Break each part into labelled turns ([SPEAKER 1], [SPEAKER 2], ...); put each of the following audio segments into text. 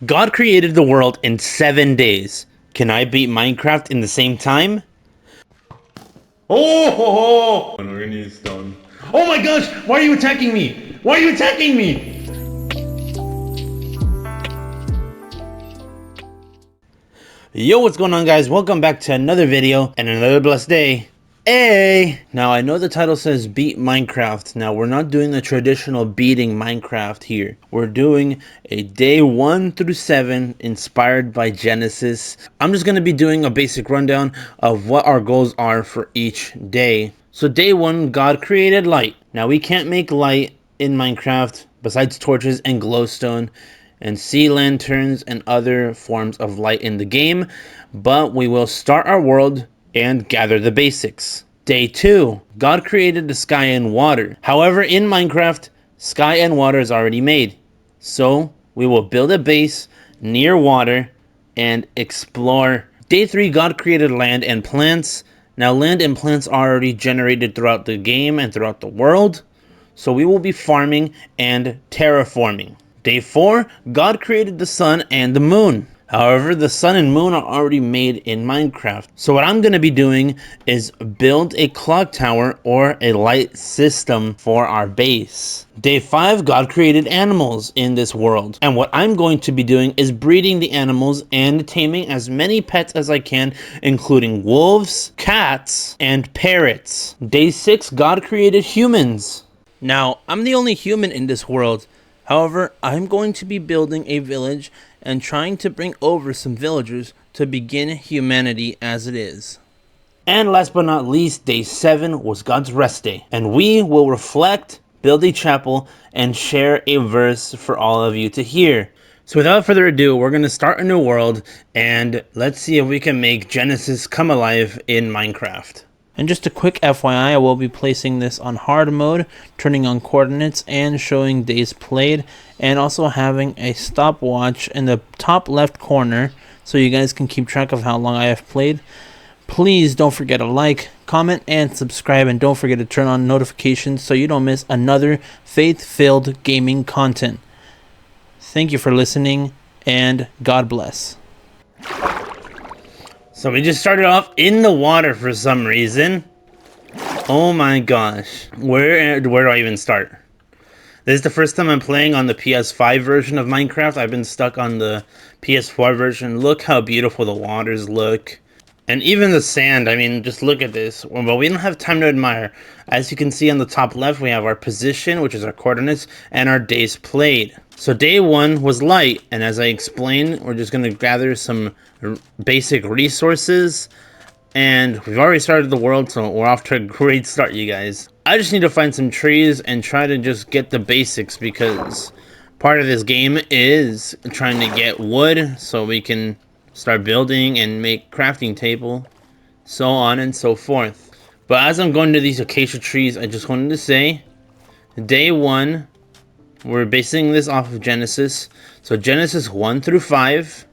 [SPEAKER 1] God created the world in 7 days. Can I beat Minecraft in the same time? Oh, ho, ho. We're gonna need stone. Oh my gosh! Why are you attacking me? Why are you attacking me? Yo, what's going on, guys? Welcome back to another video and another blessed day. Hey! Now, I know the title says beat Minecraft. Now, we're not doing the traditional beating Minecraft here. We're doing a day 1 through 7 inspired by Genesis. I'm just going to be doing a basic rundown of what our goals are for each day. So day 1, God created light. Now, we can't make light in Minecraft besides torches and glowstone and sea lanterns and other forms of light in the game, but we will start our world and gather the basics. Day 2, God created the sky and water. However, in Minecraft, sky and water is already made. So we will build a base near water and explore. Day 3, God created land and plants. Now, land and plants are already generated throughout the game and throughout the world. So we will be farming and terraforming. Day 4, God created the sun and the moon. However, the sun and moon are already made in Minecraft. So what I'm going to be doing is build a clock tower or a light system for our base. Day 5, God created animals in this world. And what I'm going to be doing is breeding the animals and taming as many pets as I can, including wolves, cats, and parrots. Day 6, God created humans. Now, I'm the only human in this world. However, I'm going to be building a village and trying to bring over some villagers to begin humanity as it is. And last but not least, day 7 was God's rest day. And we will reflect, build a chapel, and share a verse for all of you to hear. So without further ado, we're going to start a new world, and let's see if we can make Genesis come alive in Minecraft. And just a quick FYI, I will be placing this on hard mode, turning on coordinates and showing days played, and also having a stopwatch in the top left corner so you guys can keep track of how long I have played. Please don't forget to like, comment, and subscribe, and don't forget to turn on notifications so you don't miss another faith-filled gaming content. Thank you for listening, and God bless. So we just started off in the water for some reason. Oh my gosh. Where do I even start? This is the first time I'm playing on the PS5 version of Minecraft. I've been stuck on the PS4 version. Look how beautiful the waters look. And even the sand, I mean, just look at this. But we don't have time to admire. As you can see on the top left, we have our position, which is our coordinates, and our days played. So day 1 was light, and as I explained, we're just going to gather some basic resources, and we've already started the world, so we're off to a great start, you guys. I just need to find some trees and try to just get the basics, because part of this game is trying to get wood so we can start building and make crafting table, so on and so forth. But as I'm going to these acacia trees, I just wanted to say, day 1, we're basing this off of Genesis. So Genesis 1 through 5.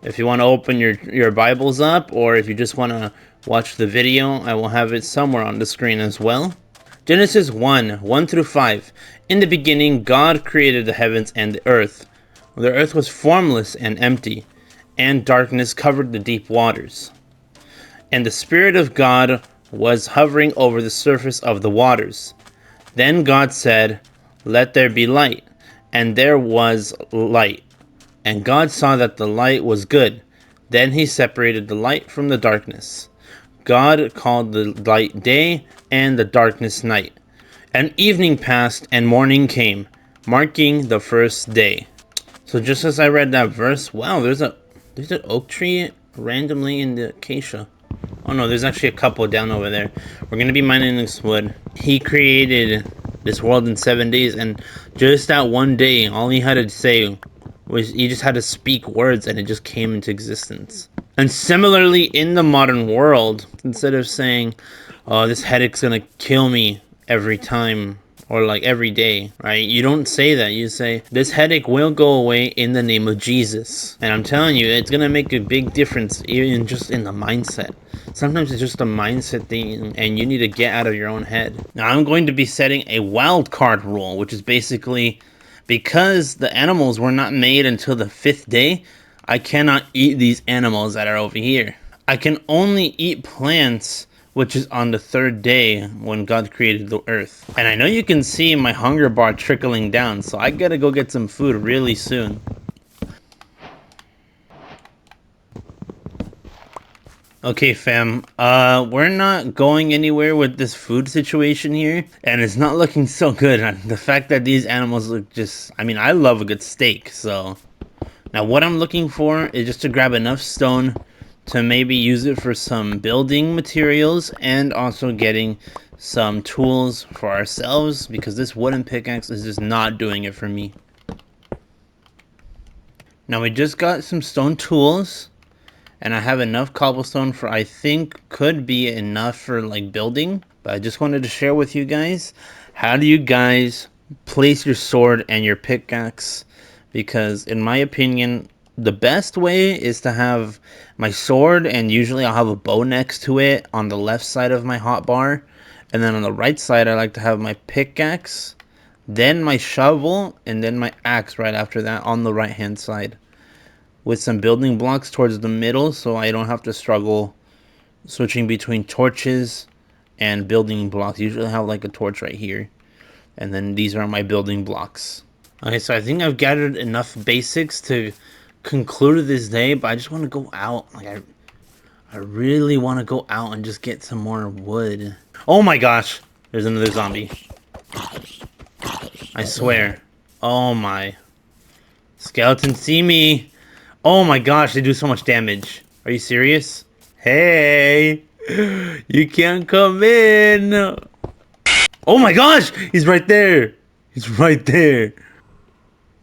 [SPEAKER 1] If you want to open your Bibles up, or if you just want to watch the video, I will have it somewhere on the screen as well. Genesis 1 through 5. In the beginning, God created the heavens and the earth. The earth was formless and empty, and darkness covered the deep waters. And the Spirit of God was hovering over the surface of the waters. Then God said, "Let there be light," and there was light. And God saw that the light was good. Then he separated the light from the darkness. God called the light day, and the darkness night. And evening passed, and morning came, marking the first day. So just as I read that verse, wow, there's an oak tree randomly in the acacia. Oh no, there's actually a couple down over there. We're going to be mining this wood. He created this world in 7 days, and just that one day, all he had to say was he just had to speak words and it just came into existence. And similarly in the modern world, instead of saying, oh, this headache's gonna kill me every time, or like every day, right? You don't say that. You say, this headache will go away in the name of Jesus. And I'm telling you, it's gonna make a big difference, even just in the mindset. Sometimes it's just a mindset thing, and you need to get out of your own head. Now, I'm going to be setting a wild card rule, which is basically Because the animals were not made until the 5th day, I cannot eat these animals that are over here. I can only eat plants, which is on the 3rd day when God created the earth. And I know you can see my hunger bar trickling down, so I gotta go get some food really soon. Okay, fam, we're not going anywhere with this food situation here, and it's not looking so good. The fact that these animals look just, I mean, I love a good steak, so. Now what I'm looking for is just to grab enough stone to maybe use it for some building materials and also getting some tools for ourselves, because this wooden pickaxe is just not doing it for me. Now we just got some stone tools. And I have enough cobblestone for, I think, could be enough for like building. But I just wanted to share with you guys, how do you guys place your sword and your pickaxe? Because in my opinion, the best way is to have my sword, and usually I'll have a bow next to it on the left side of my hotbar. And then on the right side, I like to have my pickaxe, then my shovel, and then my axe right after that on the right hand side, with some building blocks towards the middle, so I don't have to struggle switching between torches and building blocks. Usually I have like a torch right here, and then these are my building blocks. Okay, so I think I've gathered enough basics to conclude this day, but I just want to go out. Like I really want to go out and just get some more wood. Oh my gosh, there's another zombie. I swear. Oh my. Skeletons see me. Oh my gosh, they do so much damage. Are you serious? Hey! You can't come in! Oh my gosh! He's right there! He's right there!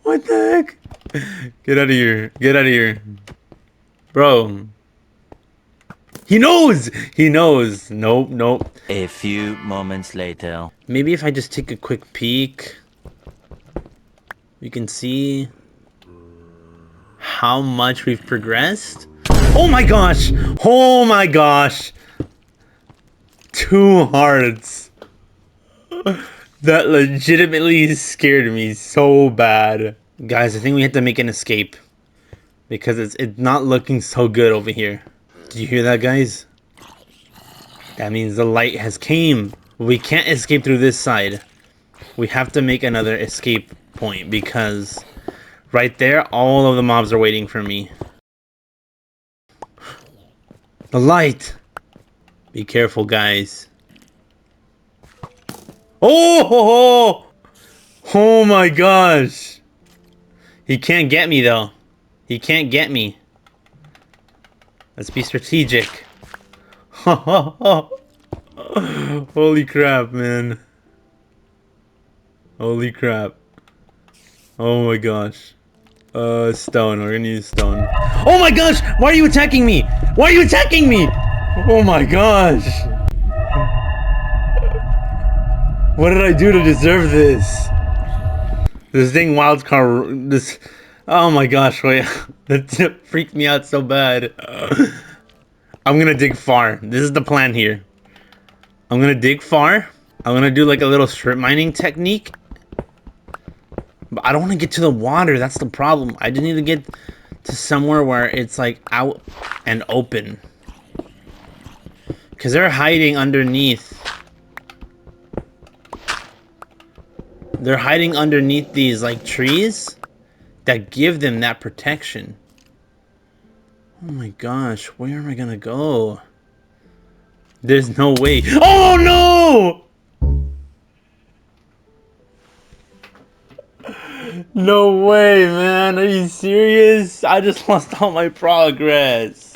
[SPEAKER 1] What the heck? Get out of here. Get out of here. Bro. He knows! He knows. Nope, nope.
[SPEAKER 2] A few moments later.
[SPEAKER 1] Maybe if I just take a quick peek, we can see how much we've progressed. Oh my gosh! Oh my gosh! 2 hearts. That legitimately scared me so bad. Guys, I think we have to make an escape, because it's not looking so good over here. Do you hear that, guys? That means the light has came. We can't escape through this side. We have to make another escape point, because right there, all of the mobs are waiting for me. The light! Be careful, guys. Oh! Oh my gosh! He can't get me, though. He can't get me. Let's be strategic. Holy crap, man. Holy crap. Oh my gosh. Stone. We're gonna use stone. Oh my gosh! Why are you attacking me? Why are you attacking me? Oh my gosh! What did I do to deserve this? This thing wildcard. This. Oh my gosh! Wait, that freaked me out so bad. I'm gonna dig far. This is the plan here. I'm gonna dig far. I'm gonna do like a little strip mining technique. But I don't want to get to the water. That's the problem. I just need to get to somewhere where it's like out and open. Because they're hiding underneath. They're hiding underneath these like trees that give them that protection. Oh my gosh, where am I gonna go? There's no way. Oh no! No way, man. Are you serious? I just lost all my progress.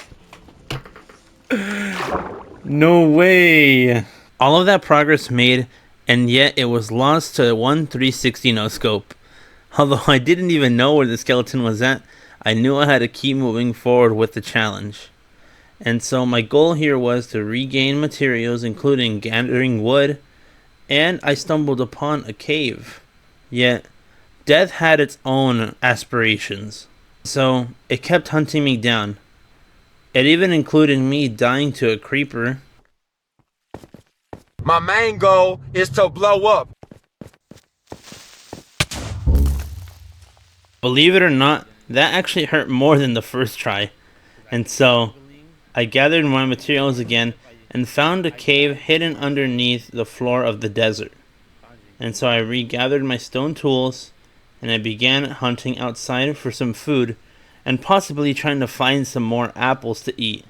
[SPEAKER 1] No way. All of that progress made, and yet it was lost to 1-360 no scope. Although I didn't even know where the skeleton was at, I knew I had to keep moving forward with the challenge. And so my goal here was to regain materials, including gathering wood, and I stumbled upon a cave. Yet death had its own aspirations, so it kept hunting me down. It even included me dying to a creeper.
[SPEAKER 3] My main goal is to blow up.
[SPEAKER 1] Believe it or not, that actually hurt more than the first try. And so, I gathered my materials again and found a cave hidden underneath the floor of the desert. And so I regathered my stone tools and I began hunting outside for some food and possibly trying to find some more apples to eat.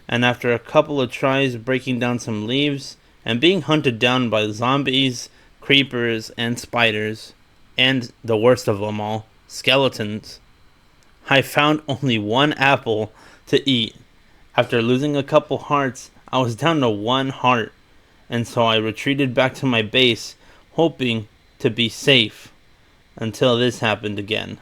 [SPEAKER 1] And after a couple of tries breaking down some leaves and being hunted down by zombies, creepers, and spiders, and the worst of them all, skeletons, I found only one apple to eat. After losing a couple hearts, I was down to one heart, and so I retreated back to my base, hoping to be safe, until this happened again.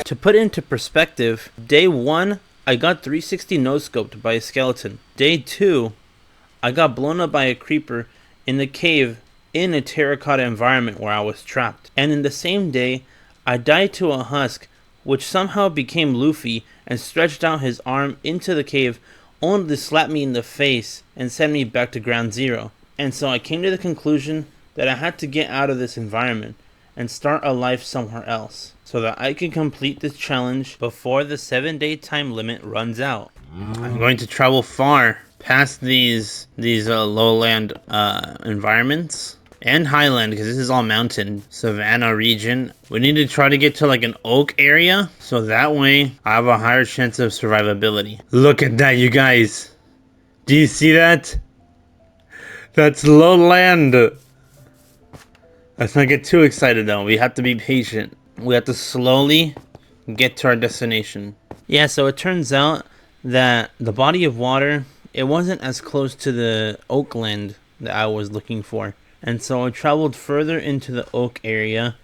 [SPEAKER 1] To put into perspective, day 1, I got 360 no-scoped by a skeleton. Day 2, I got blown up by a creeper in the cave in a terracotta environment where I was trapped. And in the same day, I died to a husk which somehow became Luffy and stretched out his arm into the cave only to slap me in the face and send me back to ground zero. And so I came to the conclusion that I had to get out of this environment and start a life somewhere else so that I can complete this challenge before the 7-day time limit runs out. I'm going to travel far past these lowland environments and highland, because this is all mountain savanna region. We need to try to get to like an oak area so that way I have a higher chance of survivability. Look at that, you guys. Do you see that? That's lowland. Let's not get too excited though. We have to be patient. We have to slowly get to our destination. Yeah, so it turns out that the body of water, it wasn't as close to the oakland that I was looking for. And so I traveled further into the oak area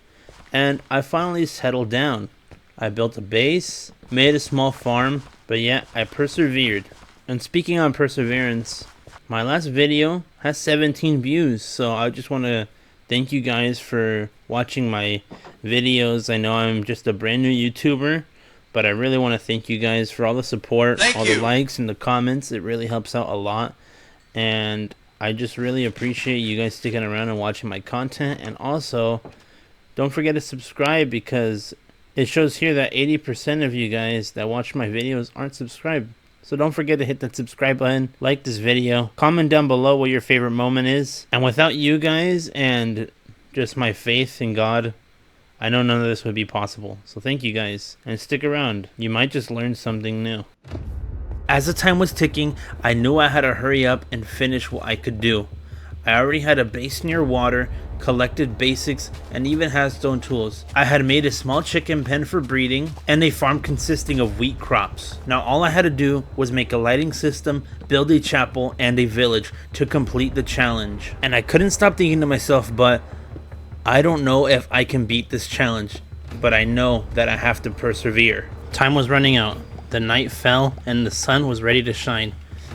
[SPEAKER 1] and I finally settled down. I built a base, made a small farm, but yet I persevered. And speaking on perseverance, my last video has 17 views, so I just want to thank you guys for watching my videos. I know I'm just a brand new YouTuber, but I really want to thank you guys for all the support, the likes and the comments. It really helps out a lot. And I just really appreciate you guys sticking around and watching my content. And also, don't forget to subscribe, because it shows here that 80% of you guys that watch my videos aren't subscribed. So don't forget to hit that subscribe button, like this video, comment down below what your favorite moment is. And without you guys and just my faith in God, I know none of this would be possible. So thank you guys, and stick around. You might just learn something new. As the time was ticking, I knew I had to hurry up and finish what I could do. I already had a base near water, collected basics, and even had stone tools. I had made a small chicken pen for breeding, and a farm consisting of wheat crops. Now all I had to do was make a lighting system, build a chapel, and a village to complete the challenge. And I couldn't stop thinking to myself, but I don't know if I can beat this challenge, but I know that I have to persevere. Time was running out. The night fell, and the sun was ready to shine.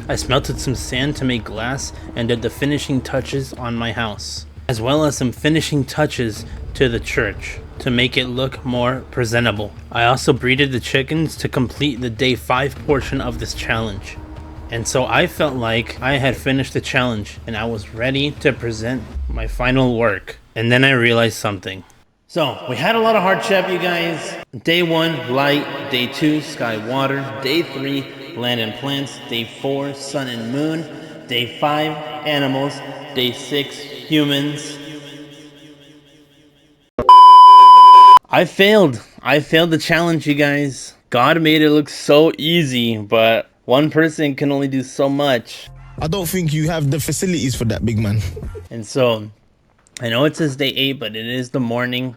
[SPEAKER 1] I smelted some sand to make glass and did the finishing touches on my house, as well as some finishing touches to the church to make it look more presentable. I also breeded the chickens to complete the day 5 portion of this challenge. And so I felt like I had finished the challenge and I was ready to present my final work. And then I realized something. So, we had a lot of hardship, you guys. Day 1, light. Day 2, sky, water. Day 3, land and plants. Day 4, sun and moon. Day 5, animals. Day 6, humans. I failed. I failed the challenge, you guys. God made it look so easy, but one person can only do so much.
[SPEAKER 3] I don't think you have the facilities for that, big man.
[SPEAKER 1] And so, I know it says day 8, but it is the morning.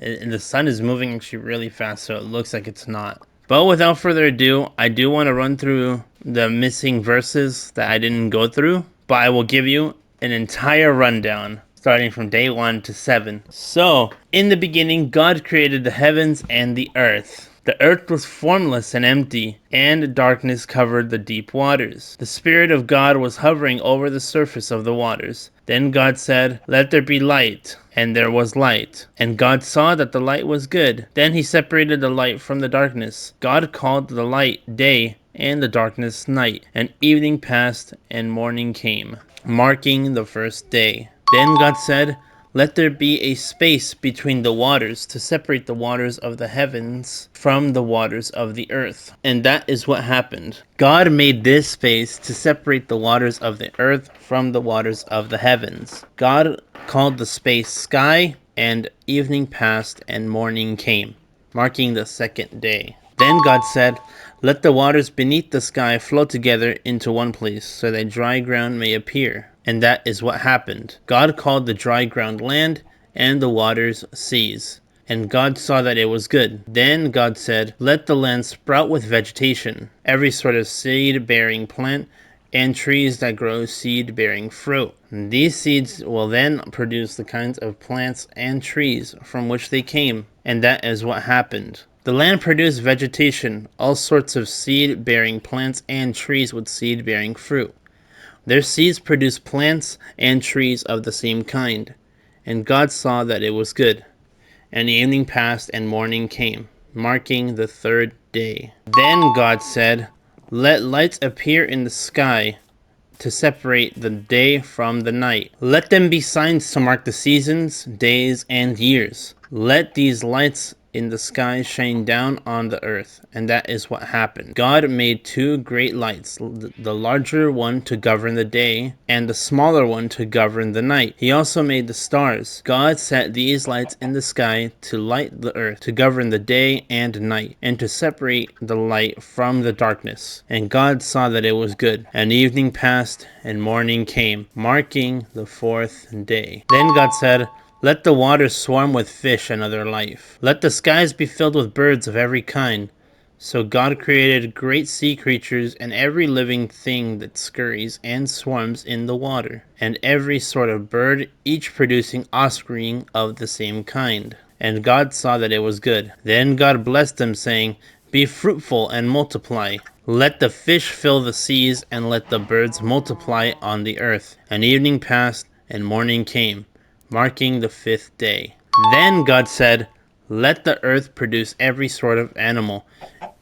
[SPEAKER 1] And the sun is moving actually really fast, so it looks like it's not. But without further ado, I do want to run through the missing verses that I didn't go through. But I will give you an entire rundown, starting from day 1 to 7. So, in the beginning, God created the heavens and the earth. The earth was formless and empty, and darkness covered the deep waters. The Spirit of God was hovering over the surface of the waters. Then God said, "Let there be light." And there was light. And God saw that the light was good. Then he separated the light from the darkness. God called the light day, and the darkness night. And evening passed, and morning came, marking the first day. Then God said, "Let there be a space between the waters to separate the waters of the heavens from the waters of the earth." And that is what happened. God made this space to separate the waters of the earth from the waters of the heavens. God called the space sky, and evening passed and morning came, marking the second day. Then God said, "Let the waters beneath the sky flow together into one place, so that dry ground may appear." And that is what happened. God called the dry ground land, and the waters seas. And God saw that it was good. Then God said, "Let the land sprout with vegetation, every sort of seed-bearing plant, and trees that grow seed-bearing fruit. These seeds will then produce the kinds of plants and trees from which they came." And that is what happened. The land produced vegetation, all sorts of seed-bearing plants and trees with seed-bearing fruit. Their seeds produced plants and trees of the same kind. And God saw that it was good. And the evening passed and morning came, marking the third day. Then God said, "Let lights appear in the sky to separate the day from the night. Let them be signs to mark the seasons, days, and years. Let these lights in the sky shine down on the earth." And that is what happened. God made two great lights, the larger one to govern the day, and the smaller one to govern the night. He also made the stars. God set these lights in the sky to light the earth, to govern the day and night, and to separate the light from the darkness. And God saw that it was good. And evening passed, and morning came, marking the fourth day. Then God said, "Let the waters swarm with fish and other life. Let the skies be filled with birds of every kind." So God created great sea creatures and every living thing that scurries and swarms in the water, and every sort of bird, each producing offspring of the same kind. And God saw that it was good. Then God blessed them, saying, "Be fruitful and multiply. Let the fish fill the seas, and let the birds multiply on the earth." And evening passed, and morning came, marking the fifth day. Then God said, "Let the earth produce every sort of animal,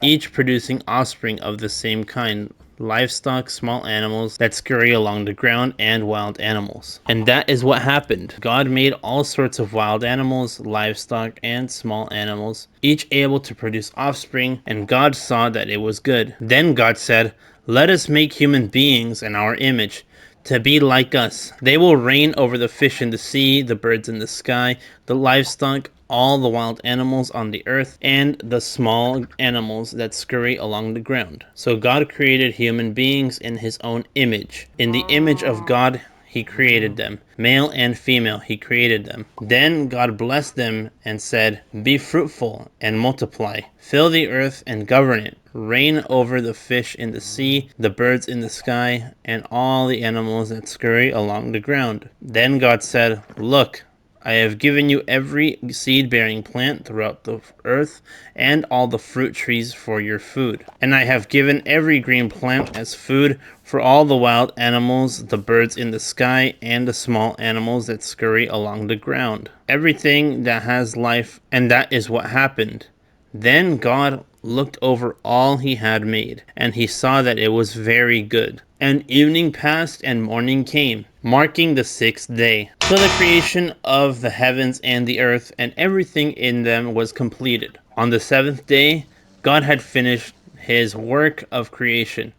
[SPEAKER 1] each producing offspring of the same kind, livestock, small animals that scurry along the ground, and wild animals." And that is what happened. God made all sorts of wild animals, livestock, and small animals, each able to produce offspring, and God saw that it was good. Then God said, "Let us make human beings in our image, to be like us. They will reign over the fish in the sea, the birds in the sky, the livestock, all the wild animals on the earth, and the small animals that scurry along the ground." So God created human beings in his own image. In the image of God, he created them. Male and female, he created them. Then God blessed them and said, "Be fruitful and multiply. Fill the earth and govern it. Reign over the fish in the sea, the birds in the sky, and all the animals that scurry along the ground." Then God said, "Look, I have given you every seed-bearing plant throughout the earth, and all the fruit trees for your food. And I have given every green plant as food for all the wild animals, the birds in the sky, and the small animals that scurry along the ground. Everything that has life." And that is what happened. Then God looked over all he had made, and he saw that it was very good. And evening passed and morning came, marking the sixth day. So the creation of the heavens and the earth and everything in them was completed. On the seventh day, God had finished his work of creation.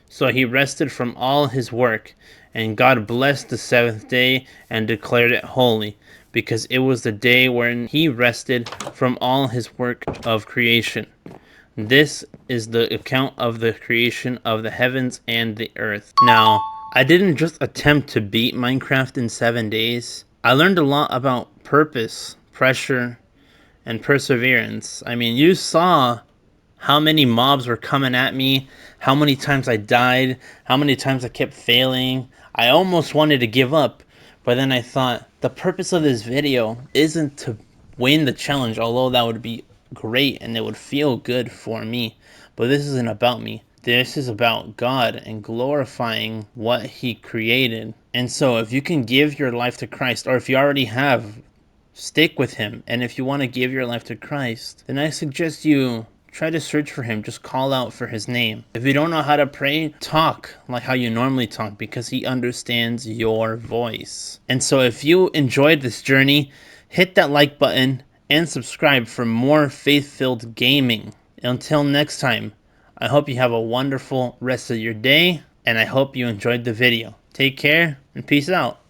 [SPEAKER 1] So he rested from all his work, and God blessed the seventh day and declared it holy, because it was the day when he rested from all his work of creation. This is the account of the creation of the heavens and the earth. Now, I didn't just attempt to beat Minecraft in 7 days. I learned a lot about purpose, pressure, and perseverance. I mean, you saw how many mobs were coming at me, how many times I died, how many times I kept failing. I almost wanted to give up, but then I thought, the purpose of this video isn't to win the challenge, although that would be great and it would feel good for me. But this isn't about me. This is about God and glorifying what he created. And so if you can give your life to Christ, or if you already have, stick with him. And if you want to give your life to Christ, then I suggest you Try to search for him. Just call out for his name. If you don't know how to pray, talk like how you normally talk, because he understands your voice. And so if you enjoyed this journey, hit that like button and subscribe for more faith-filled gaming. Until next time, I hope you have a wonderful rest of your day, and I hope you enjoyed the video. Take care and peace out.